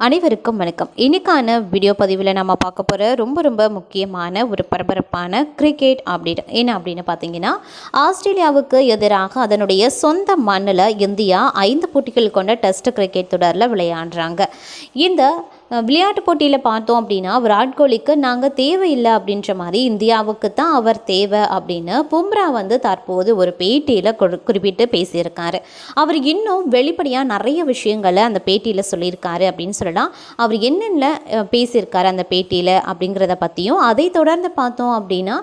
அனைவருக்கும் வணக்கம். இன்னைக்கான வீடியோ பதிவில் நம்ம பார்க்க போகிற ரொம்ப முக்கியமான ஒரு பரபரப்பான கிரிக்கெட் அப்டேட் என்ன அப்படின்னு பார்த்தீங்கன்னா, ஆஸ்திரேலியாவுக்கு எதிராக அதனுடைய சொந்த மண்ணில் இந்தியா 5 போட்டிகள் கொண்ட டெஸ்ட் கிரிக்கெட் தொடரில் விளையாடுறாங்க. இந்த விளையாட்டு போட்டியில் பார்த்தோம் அப்படின்னா, விராட் கோலிக்கு நாங்கள் தேவையில்லை அப்படின்ற மாதிரி இந்தியாவுக்கு தான் அவர் தேவை அப்படின்னு பும்ரா தற்போது ஒரு பேட்டியில் குறிப்பிட்டு பேசியிருக்காரு. அவர் இன்னும் வெளிப்படையாக நிறைய விஷயங்களை அந்த பேட்டியில் சொல்லியிருக்காரு அப்படின்னு சொல்லலாம். அவர் என்னென்ன பேசியிருக்காரு அந்த பேட்டியில் அப்படிங்கிறத பற்றியும், அதை தொடர்ந்து பார்த்தோம் அப்படின்னா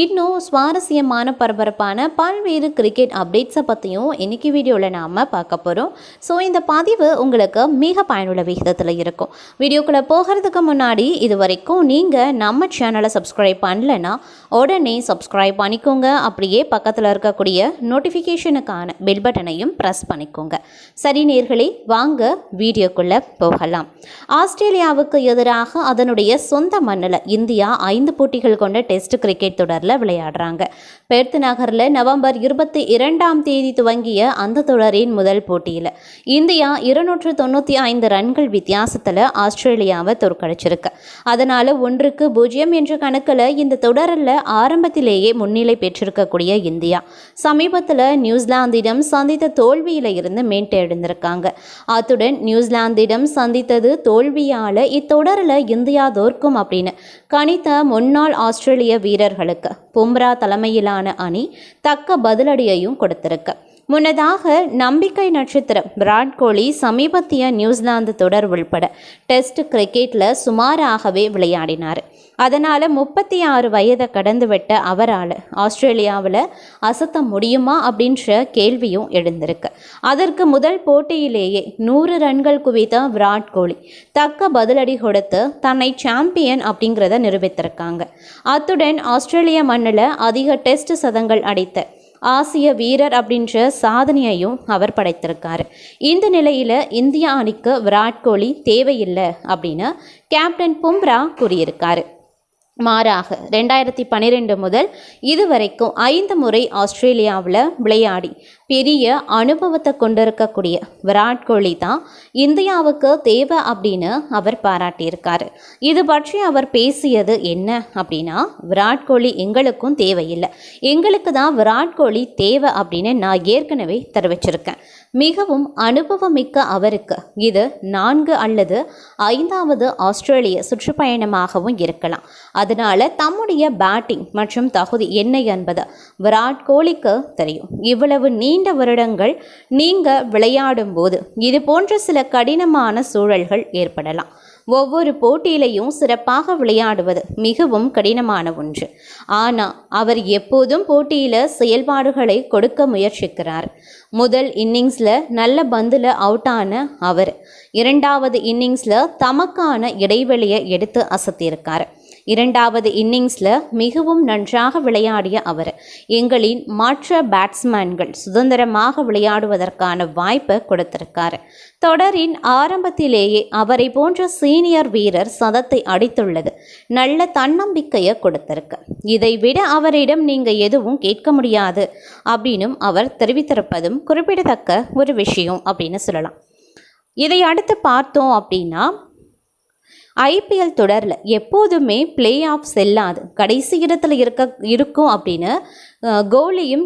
இன்னும் சுவாரஸ்யமான பரபரப்பான பல்வேறு கிரிக்கெட் அப்டேட்ஸை பற்றியும் இன்னைக்கு வீடியோவில் நாம் பார்க்க போகிறோம். ஸோ இந்த பதிவு உங்களுக்கு மிக பயனுள்ள விகிதத்தில் இருக்கும். வீடியோக்குள்ளே போகிறதுக்கு முன்னாடி இது வரைக்கும் நீங்கள் நம்ம சேனலை சப்ஸ்கிரைப் பண்ணலைன்னா உடனே சப்ஸ்கிரைப் பண்ணிக்கோங்க. அப்படியே பக்கத்தில் இருக்கக்கூடிய நோட்டிஃபிகேஷனுக்கான பெல் பட்டனையும் ப்ரெஸ் பண்ணிக்கோங்க. சரி நேயர்களே, வாங்க வீடியோக்குள்ளே போகலாம். ஆஸ்திரேலியாவுக்கு எதிராக அதனுடைய சொந்த மண்ணில் இந்தியா 5 போட்டிகள் கொண்ட டெஸ்ட் கிரிக்கெட் தொடரில் விளையாடுறாங்க. பெர்த் நகரில் நவம்பர் 22ஆம் தேதி துவங்கிய அந்த தொடரின் முதல் போட்டியில் இந்தியா 295 ரன்கள் வித்தியாசத்தில் ஆஸ்திரேலியாவை தோற்கடிச்சிருக்கு. அதனால் 1-0 என்ற கணக்கில் இந்த தொடரில் ஆரம்பத்திலேயே முன்னிலை பெற்றிருக்கக்கூடிய இந்தியா சமீபத்தில் நியூசிலாந்திடம் சந்தித்த தோல்வியில் இருந்து மீண்டெழுந்திருக்காங்க. அத்துடன் நியூசிலாந்திடம் சந்தித்தது தோல்வியால் இத்தொடரில் இந்தியா தோற்கும் அப்படின்னு கணித்த முன்னாள் ஆஸ்திரேலிய வீரர்களுக்கு பும்ரா தலைமையிலான அணி தக்க பதிலடியையும் கொடுத்திருக்கு. முன்னதாக நம்பிக்கை நட்சத்திரம் விராட் கோலி சமீபத்திய நியூசிலாந்து தொடர் உள்பட டெஸ்ட் கிரிக்கெட்டில் சுமாராகவே விளையாடினார். அதனால் 36 வயதை கடந்துவிட்ட அவரால் ஆஸ்திரேலியாவில் அசத்த முடியுமா அப்படின்ற கேள்வியும் எழுந்திருக்கு. அதற்கு முதல் போட்டியிலேயே 100 ரன்கள் குவித்த விராட் கோலி தக்க பதிலடி கொடுத்து தன்னை சாம்பியன் அப்படிங்கிறத நிரூபித்திருக்காங்க. அத்துடன் ஆஸ்திரேலிய மண்ணில் அதிக டெஸ்ட் சதங்கள் அடித்த ஆசிய வீரர் அப்படின்ற சாதனையையும் அவர் படைத்திருக்காரு. இந்த நிலையில் இந்திய அணிக்கு விராட் கோலி தேவையில்லை அப்படின்னு கேப்டன் பும்ரா கூறியிருக்காரு. மாறாக 2012 முதல் இதுவரைக்கும் 5 முறை ஆஸ்திரேலியாவில் விளையாடி பெரிய அனுபவத்தை கொண்டிருக்கக்கூடிய விராட் கோலி தான் இந்தியாவுக்கு தேவை அப்படின்னு அவர் பாராட்டியிருக்காரு. இது பற்றி அவர் பேசியது என்ன அப்படின்னா, விராட் கோலி எங்களுக்கும் தேவையில்லை, எங்களுக்கு தான் விராட் கோலி தேவை அப்படின்னு நான் ஏற்கனவே தெரிவிச்சிருக்கேன். மிகவும் அனுபவமிக்க அவருக்கு இது 4 அல்லது 5வது ஆஸ்திரேலிய சுற்றுப்பயணமாகவும் இருக்கலாம். அதனால் தம்முடைய பேட்டிங் மற்றும் தகுதி என்ன என்பது விராட் கோலிக்கு தெரியும். இவ்வளவு நீண்ட வருடங்கள் நீங்கள் விளையாடும் போது இது போன்ற சில கடினமான சூழல்கள் ஏற்படலாம். ஒவ்வொரு போட்டியிலையும் சிறப்பாக விளையாடுவது மிகவும் கடினமான ஒன்று. ஆனால் அவர் எப்போதும் போட்டியில் செயல்பாடுகளை கொடுக்க முயற்சிக்கிறார். முதல் இன்னிங்ஸில் நல்ல பந்தில் அவுட் ஆன அவர் 2வது இன்னிங்ஸில் தமக்கான இடைவெளியை எடுத்து அசத்தியிருக்கார். 2வது இன்னிங்ஸில் மிகவும் நன்றாக விளையாடிய அவர் எங்களின் மற்ற பேட்ஸ்மேன்கள் சுதந்திரமாக விளையாடுவதற்கான வாய்ப்பை கொடுத்திருக்கார். தொடரின் ஆரம்பத்திலேயே அவரை போன்ற சீனியர் வீரர் சதத்தை அடித்துள்ளது நல்ல தன்னம்பிக்கையை கொடுத்திருக்கு. இதை விட அவரிடம் நீங்கள் எதுவும் கேட்க முடியாது அப்படின்னும் அவர் தெரிவித்திருப்பதும் குறிப்பிடத்தக்க ஒரு விஷயம் அப்படின்னு சொல்லலாம். இதை அடுத்து பார்த்தோம் அப்படின்னா, ஐபிஎல் தொடரில் எப்போதுமே பிளே ஆஃப் செல்லாது, கடைசி இடத்துல இருக்கும் அப்படின்னு கோலியும்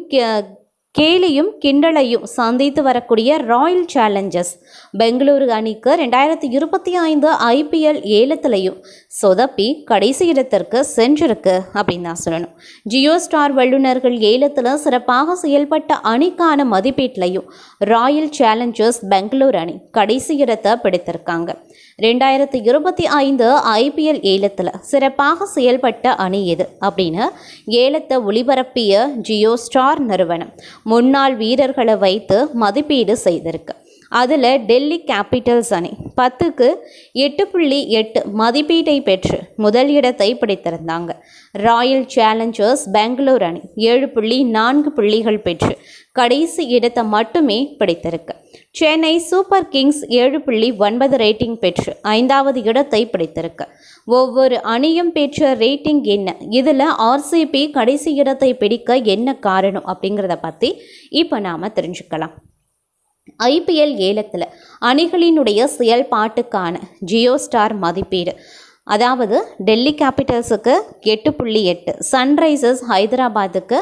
கேலியும் கிண்டலையும் சந்தித்து வரக்கூடிய ராயல் சேலஞ்சர்ஸ் பெங்களூரு அணிக்கு 2025 ஐபிஎல் ஏலத்திலையும் சொதப்பி கடைசி இடத்திற்கு சென்றிருக்கு அப்படின்னு தான் சொல்லணும். ஜியோ ஸ்டார் வல்லுநர்கள் ஏலத்தில் சிறப்பாக செயல்பட்ட அணிக்கான மதிப்பீட்டிலையும் ராயல் சேலஞ்சர்ஸ் பெங்களூரு அணி கடைசி இடத்தை பிடித்திருக்காங்க. 2025 ஐபிஎல் ஏலத்தில் சிறப்பாக செயல்பட்ட அணி எது அப்படின்னு ஏலத்தை ஒளிபரப்பிய ஜியோ ஸ்டார் நிறுவனம் முன்னாள் வீரர்களை வைத்து மதிப்பீடு செய்திருக்கு. அதில் டெல்லி கேபிட்டல்ஸ் அணி 10க்கு 8.8 மதிப்பீட்டை பெற்று முதல் இடத்தை பிடித்திருந்தாங்க. ராயல் சேலஞ்சர்ஸ் பெங்களூர் அணி 7.4 புள்ளிகள் பெற்று கடைசி இடத்தை மட்டுமே பிடித்திருக்கு. சென்னை சூப்பர் கிங்ஸ் 7.9 ரேட்டிங் பெற்று 5வது இடத்தை பிடித்திருக்கு. ஒவ்வொரு அணியும் பெற்ற ரேட்டிங் என்ன, இதில் ஆர்சிபி கடைசி இடத்தை பிடிக்க என்ன காரணம் அப்படிங்கிறத பற்றி இப்போ நாம் தெரிஞ்சுக்கலாம். ஐபிஎல் ஏலத்தில் அணிகளினுடைய செயல்பாட்டுக்கான ஜியோ ஸ்டார் மதிப்பீடு, அதாவது டெல்லி கேபிட்டல்ஸுக்கு 8.8, சன்ரைசர்ஸ் ஹைதராபாத்துக்கு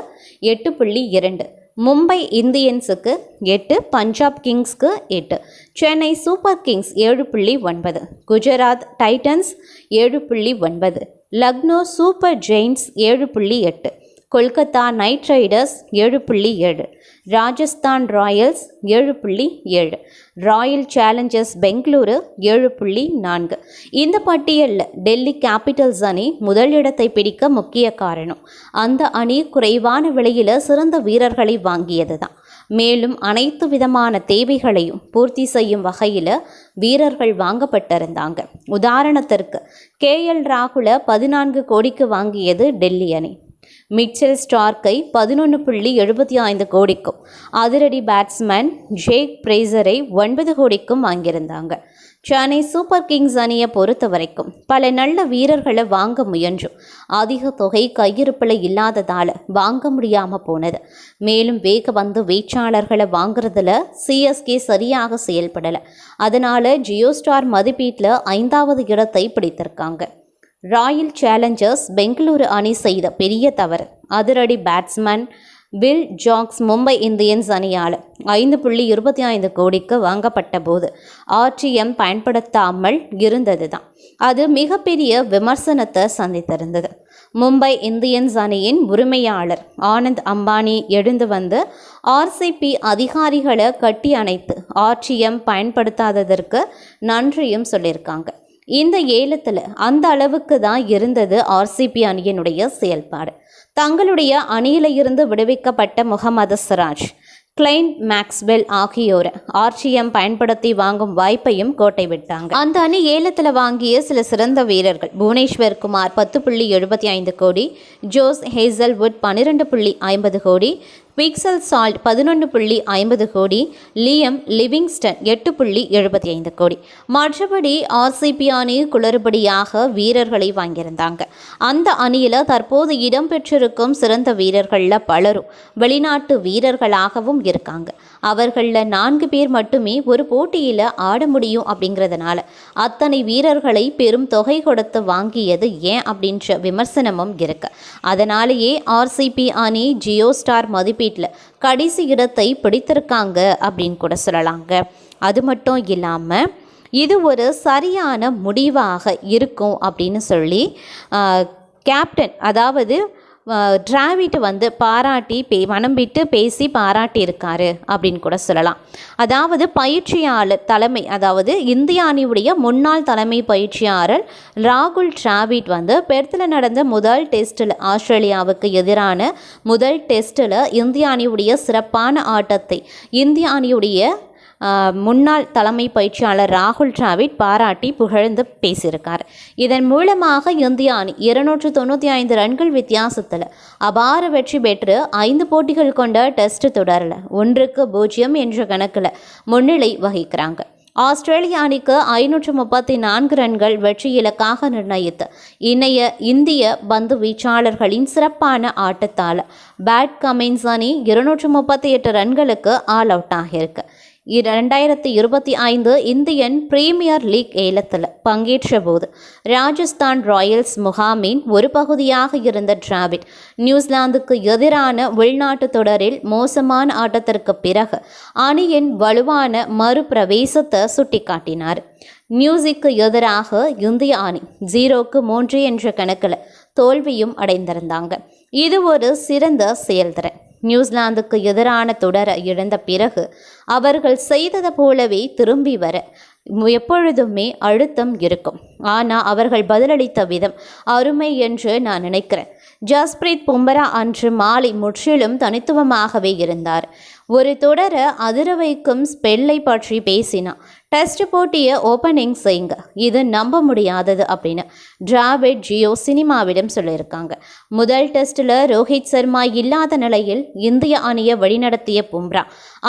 8.2, மும்பை இந்தியன்ஸுக்கு 8, பஞ்சாப் கிங்ஸ்க்கு 8, Chennai Super Kings 7.9, Gujarat Titans 7.9, Lucknow Super Giants 7.8, Kolkata Knight Riders 7.7, Rajasthan Royals 7.7, Royal Challengers Bengaluru 7.4. இந்த பட்டியலில் டெல்லி கேபிட்டல்ஸ் அணி முதலிடத்தை பிடிக்க முக்கிய காரணம் அந்த அணி குறைவான விலையில் சிறந்த வீரர்களை வாங்கியது தான். மேலும் அனைத்து விதமான தேவைகளையும் பூர்த்தி செய்யும் வகையில் வீரர்கள் வாங்கப்பட்டிருந்தாங்க. உதாரணத்திற்கு KL ராகுலை 14 கோடிக்கு வாங்கியது டெல்லி அணி. மிச்சல் ஸ்டார்க்கை 11.75 கோடிக்கும், அதிரடி பேட்ஸ்மேன் ஜேக் பிரேசரை 9 கோடிக்கும் வாங்கியிருந்தாங்க. சென்னை சூப்பர் கிங்ஸ் அணியை பொறுத்த வரைக்கும் பல நல்ல வீரர்களை வாங்க முயன்றும் அதிக தொகை கையிருப்பில் இல்லாததால் வாங்க முடியாமல் போனது. மேலும் வேகப்பந்து வீச்சாளர்களை வாங்குறதுல CSK சரியாக செயல்படலை. அதனால் ஜியோ ஸ்டார் மதிப்பீட்டில் 5வது இடத்தை பிடித்திருக்காங்க. ராயல் சேலஞ்சர்ஸ் பெங்களூரு அணி செய்த பெரிய தவறு, அதிரடி batsman Will Jacks Mumbai Indians அணியால் 5.25 கோடிக்கு வாங்கப்பட்ட போது RTM பயன்படுத்தாமல் இருந்தது தான். அது மிகப்பெரிய விமர்சனத்தை சந்தித்திருந்தது. மும்பை இந்தியன்ஸ் அணியின் உரிமையாளர் ஆனந்த் அம்பானி எழுந்து வந்து RCB அதிகாரிகளை கட்டி அணைத்து RTM பயன்படுத்தாததற்கு நன்றியும் சொல்லியிருக்காங்க. இந்த ஏலத்தில் அந்த அளவுக்கு தான் இருந்தது RCB அணியினுடைய செயல்பாடு. தங்களுடைய அணியில இருந்து விடுவிக்கப்பட்ட முகமது சிராஜ், கிளைன் மேக்ஸ்வெல் ஆகியோரை RTM பயன்படுத்தி வாங்கும் வாய்ப்பையும் கோட்டை விட்டாங்க. அந்த அணி ஏலத்தில் வாங்கிய சில சிறந்த வீரர்கள்: புவனேஸ்வர் குமார் 10.75 கோடி, ஜோஸ் ஹேசல்வுட் 12.50 கோடி, பிக்சல் சால்ட் 11.50 கோடி, லியம் லிவிங்ஸ்டன் 8.75 கோடி. மற்றபடி RCB அணி குளறுபடியாக வீரர்களை வாங்கியிருந்தாங்க. அந்த அணியில் தற்போது இடம்பெற்றிருக்கும் சிறந்த வீரர்களில் பலரும் வெளிநாட்டு வீரர்களாகவும் இருக்காங்க. அவர்களில் 4 பேர் மட்டுமே ஒரு போட்டியில் ஆட முடியும். அப்படிங்கிறதுனால அத்தனை வீரர்களை பெரும் தொகை கொடுத்து வாங்கியது ஏன் அப்படின்ற விமர்சனமும் இருக்கு. அதனாலேயே RCB அணி ஜியோ ஸ்டார் மதிப்பீட்டில் கடைசி இடத்தை பிடித்திருக்காங்க அப்படின்னு கூட சொல்லலாங்க. அது மட்டும் இல்லாமல் இது ஒரு சரியான முடிவாக இருக்கும் அப்படின்னு சொல்லி கேப்டன், அதாவது டிராவிட் வந்து பாராட்டி மனம் விட்டு பேசி பாராட்டியிருக்காரு அப்படின்னு கூட சொல்லலாம். அதாவது பயிற்சியாளர் தலைமை, அதாவது இந்திய அணியுடைய முன்னாள் தலைமை பயிற்சியாளர் ராகுல் டிராவிட் வந்து பெர்த்தில் நடந்த முதல் டெஸ்ட்டில், ஆஸ்திரேலியாவுக்கு எதிரான முதல் டெஸ்ட்டில் இந்திய அணியுடைய சிறப்பான ஆட்டத்தை இந்திய அணியுடைய முன்னாள் தலைமை பயிற்சியாளர் ராகுல் டிராவிட் பாராட்டி புகழ்ந்து பேசியிருக்கார். இதன் மூலமாக இந்திய அணி 295 ரன்கள் வித்தியாசத்தில் அபார வெற்றி பெற்று 5 போட்டிகள் கொண்ட டெஸ்ட் தொடரில் 1-0 என்ற கணக்கில் முன்னிலை வகிக்கிறாங்க. ஆஸ்திரேலிய அணிக்கு 534 ரன்கள் வெற்றி இலக்காக நிர்ணயித்து இந்திய பந்து வீச்சாளர்களின் சிறப்பான ஆட்டத்தால் பேட் கமின்ஸ் அணி 238 ரன்களுக்கு ஆல் அவுட் ஆகியிருக்கு. 2025 இந்தியன் பிரீமியர் லீக் ஏலத்தில் பங்கேற்ற போது ராஜஸ்தான் ராயல்ஸ் முகாமின் ஒரு பகுதியாக இருந்த டிராவிட் நியூசிலாந்துக்கு எதிரான உள்நாட்டு தொடரில் மோசமான ஆட்டத்திற்கு பிறகு அணியின் வலுவான மறுபிரவேசத்தை சுட்டிக்காட்டினார். நியூசிக்கு எதிராக இந்திய அணி 0-3 என்ற கணக்கில் தோல்வியும் அடைந்திருந்தாங்க. இது ஒரு சிறந்த செயல்திறன். நியூசிலாந்துக்கு எதிரான தொடரை இழந்த பிறகு அவர்கள் செய்தது போலவே திரும்பி வர எப்பொழுதுமே அழுத்தம் இருக்கும். ஆனால் அவர்கள் பதிலளித்த விதம் அருமை என்று நான் நினைக்கிறேன். ஜஸ்பிரீத் பும்ரா அன்று மாலை முற்றிலும் தனித்துவமாகவே இருந்தார். ஒரு தொடரை அதிர வைக்கும் ஸ்பெல்லை பற்றி பேசினார். டெஸ்ட் போட்டியை ஓப்பனிங் செய்யுங்க, இது நம்ப முடியாதது அப்படின்னு டிராவிட் ஜியோ சினிமாவிடம் சொல்லியிருக்காங்க. முதல் டெஸ்ட்டில் ரோஹித் சர்மா இல்லாத நிலையில் இந்திய அணியை வழிநடத்திய பும்ரா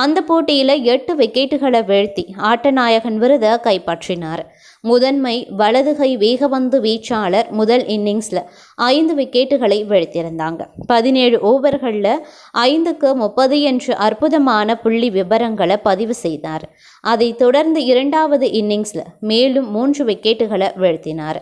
அந்த போட்டியில் 8 விக்கெட்டுகளை வீழ்த்தி ஆட்டநாயகன் விருதை கைப்பற்றினார். முதன்மை வலதுகை வேகப்பந்து வீச்சாளர் முதல் இன்னிங்ஸில் 5 விக்கெட்டுகளை வீழ்த்தியிருந்தாங்க. 17 ஓவர்களில் 5க்கு 30 என்ற அற்புதமான புள்ளி விபரங்களை பதிவு செய்தார். அதைத் தொடர்ந்து 2வது இன்னிங்ஸில் மேலும் 3 விக்கெட்டுகளை வீழ்த்தினார்.